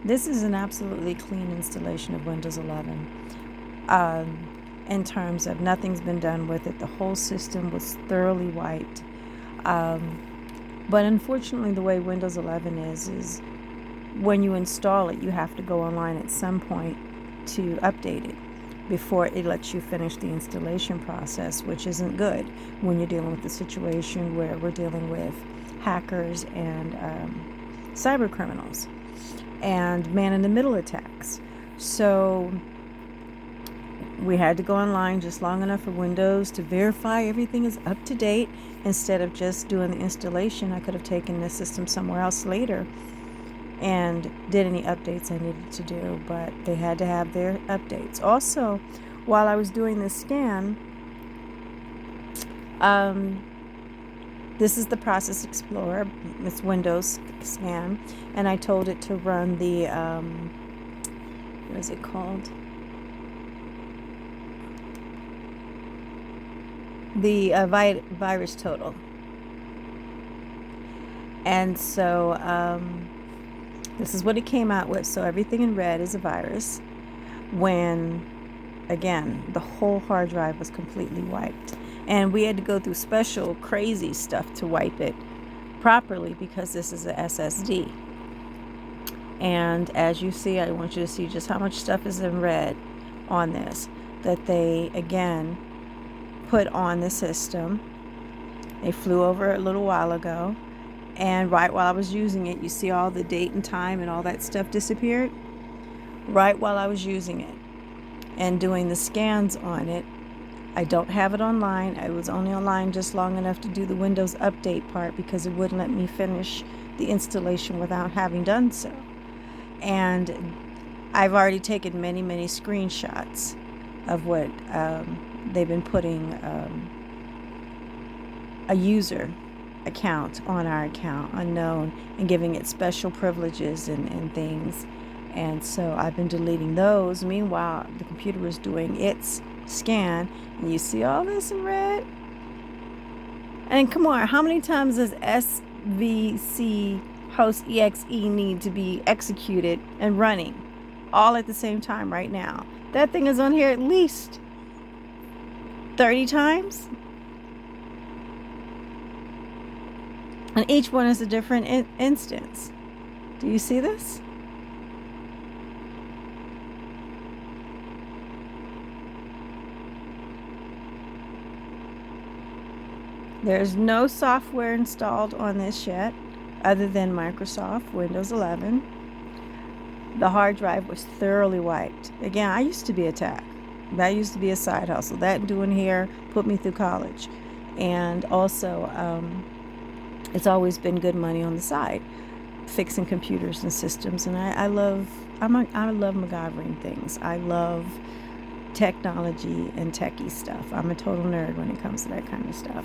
This is an absolutely clean installation of Windows 11. In terms of nothing's been done with it. The whole system was thoroughly wiped. But unfortunately, the way Windows 11 is when you install it, you have to go online at some point to update it before it lets you finish the installation process, which isn't good when you're dealing with the situation where we're dealing with hackers and cyber criminals and man-in-the-middle attacks. So we had to go online just long enough for Windows to verify everything is up to date. Instead of just doing the installation, I could have taken the system somewhere else later and did any updates I needed to do, but they had to have their updates. Also, while I was doing this scan, this is the Process Explorer. It's Windows scan, and I told it to run the, what is it called? The virus total. And so this is what it came out with. So everything in red is a virus. When, again, the whole hard drive was completely wiped. And we had to go through special crazy stuff to wipe it properly because this is a SSD. And as you see, I want you to see just how much stuff is in red on this that they, again, put on the system. They flew over a little while ago. And right while I was using it, you see all the date and time and all that stuff disappeared? Right while I was using it and doing the scans on it. I don't have it online. I was only online just long enough to do the Windows update part because it wouldn't let me finish the installation without having done so. And I've already taken many, many screenshots of what they've been putting a user account on our account, unknown, and giving it special privileges and things. And so I've been deleting those. Meanwhile, the computer was doing its scan, and you see all this in red? And come on, how many times does SVC host exe need to be executed and running all at the same time right now? That thing is on here at least 30 times. And each one is a different instance. Do you see this? There's no software installed on this yet other than Microsoft Windows 11. The hard drive was thoroughly wiped. Again, I used to be a tech. That used to be a side hustle. That doing here put me through college. And also, it's always been good money on the side, fixing computers and systems. And I love MacGyvering things. I love technology and techie stuff. I'm a total nerd when it comes to that kind of stuff.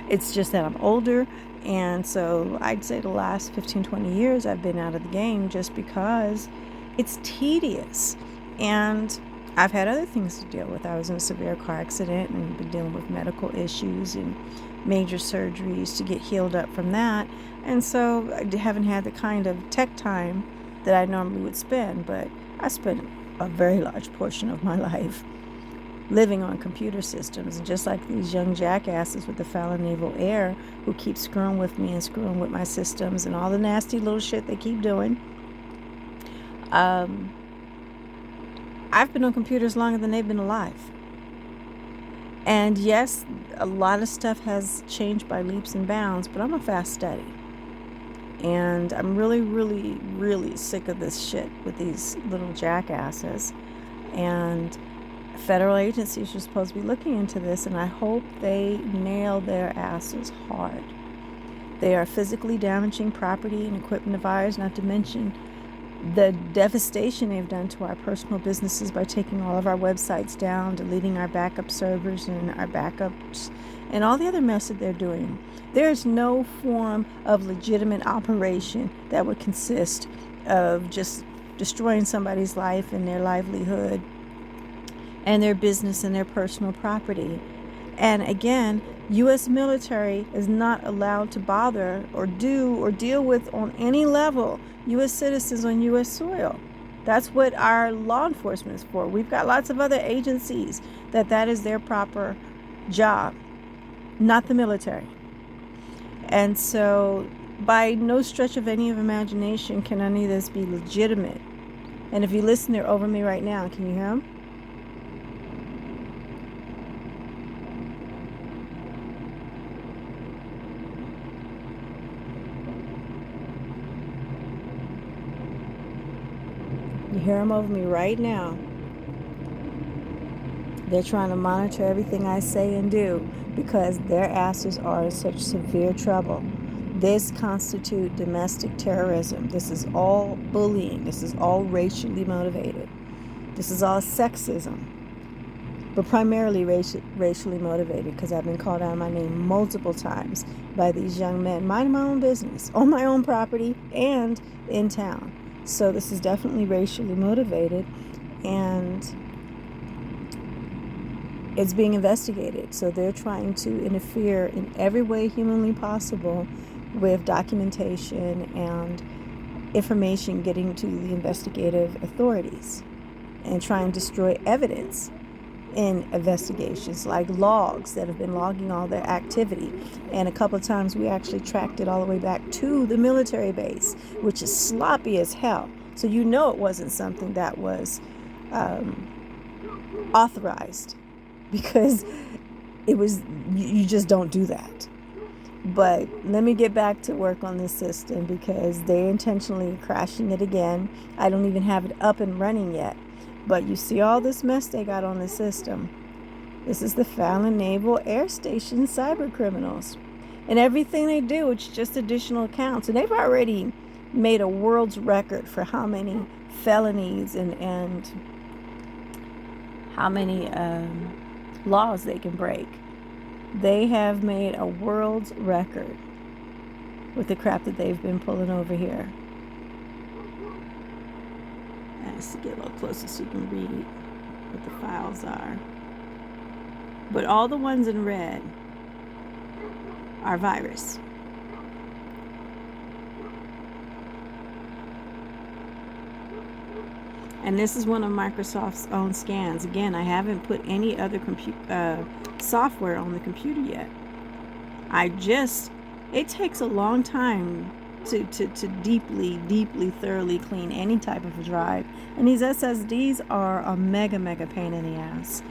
It's just that I'm older, and so I'd say the last 15, 20 years I've been out of the game just because it's tedious. And I've had other things to deal with. I was in a severe car accident and been dealing with medical issues and major surgeries to get healed up from that. And so I haven't had the kind of tech time that I normally would spend, but I spent a very large portion of my life living on computer systems. And just like these young jackasses with the foul and evil air who keep screwing with me and screwing with my systems and all the nasty little shit they keep doing, I've been on computers longer than they've been alive. And yes, a lot of stuff has changed by leaps and bounds, but I'm a fast study. And I'm really, really, really sick of this shit with these little jackasses. And federal agencies are supposed to be looking into this, and I hope they nail their asses hard. They are physically damaging property and equipment of ours, not to mention the devastation they've done to our personal businesses by taking all of our websites down, deleting our backup servers and our backups, and all the other mess that they're doing. There's no form of legitimate operation that would consist of just destroying somebody's life and their livelihood and their business and their personal property. And again, U.S. military is not allowed to bother or do or deal with on any level U.S. citizens on U.S. soil. That's what our law enforcement is for. We've got lots of other agencies that is their proper job, not the military. And so, by no stretch of any of imagination can any of this be legitimate. And if you listen, they're over me right now. Can you hear them? You hear them over me right now. They're trying to monitor everything I say and do because their asses are in such severe trouble. This constitutes domestic terrorism. This is all bullying. This is all racially motivated. This is all sexism, but primarily racially motivated because I've been called out on my name multiple times by these young men, minding my own business, on my own property and in town. So this is definitely racially motivated, and it's being investigated. So they're trying to interfere in every way humanly possible with documentation and information getting to the investigative authorities and trying to destroy evidence in investigations, like logs that have been logging all their activity. And a couple of times we actually tracked it all the way back to the military base, which is sloppy as hell. So you know it wasn't something that was authorized, because it was, you just don't do that. But let me get back to work on this system because they're intentionally crashing it again. I don't even have it up and running yet. But you see all this mess they got on the system. This is the Fallon Naval Air Station cyber criminals. And everything they do, it's just additional accounts. And they've already made a world's record for how many felonies and how many laws they can break. They have made a world's record with the crap that they've been pulling over here. Let's get a little closer so you can read what the files are. But all the ones in red are virus. And this is one of Microsoft's own scans. Again, I haven't put any other software on the computer yet. It takes a long time to deeply, thoroughly clean any type of a drive. And these SSDs are a mega pain in the ass.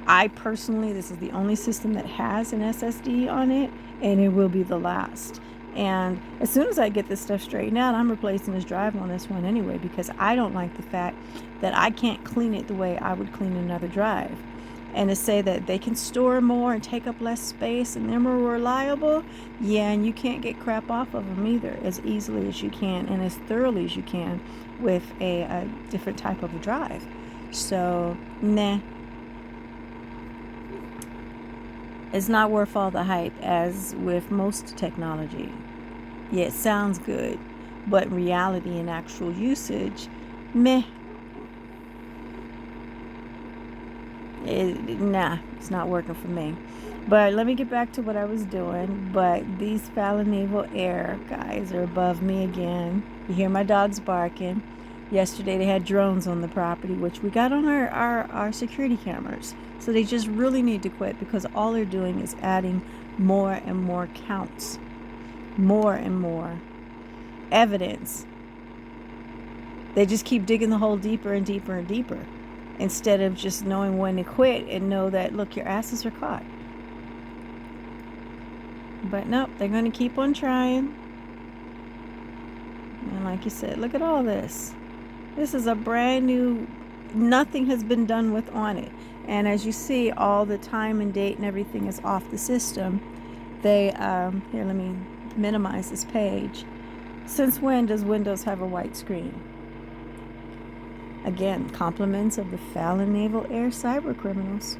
I personally, this is the only system that has an SSD on it, and it will be the last. And as soon as I get this stuff straightened out, I'm replacing this drive on this one anyway, because I don't like the fact that I can't clean it the way I would clean another drive. And to say that they can store more and take up less space and they're more reliable, yeah, and you can't get crap off of them either as easily as you can and as thoroughly as you can with a different type of a drive. So, nah. It's not worth all the hype, as with most technology. Yeah, it sounds good, but in reality and actual usage, meh. It's not working for me. But let me get back to what I was doing. But these Fallon Naval Air guys are above me again. You hear my dogs barking. Yesterday they had drones on the property, which we got on our security cameras. So they just really need to quit, because all they're doing is adding more and more counts, more and more evidence. They just keep digging the hole deeper and deeper and deeper, instead of just knowing when to quit and know that, look, your asses are caught. But nope, they're going to keep on trying. And like you said, look at all this. This is a brand new, nothing has been done with on it. And as you see, all the time and date and everything is off the system. They, here, let me minimize this page. Since when does Windows have a white screen? Again, compliments of the Fallon Naval Air cyber criminals.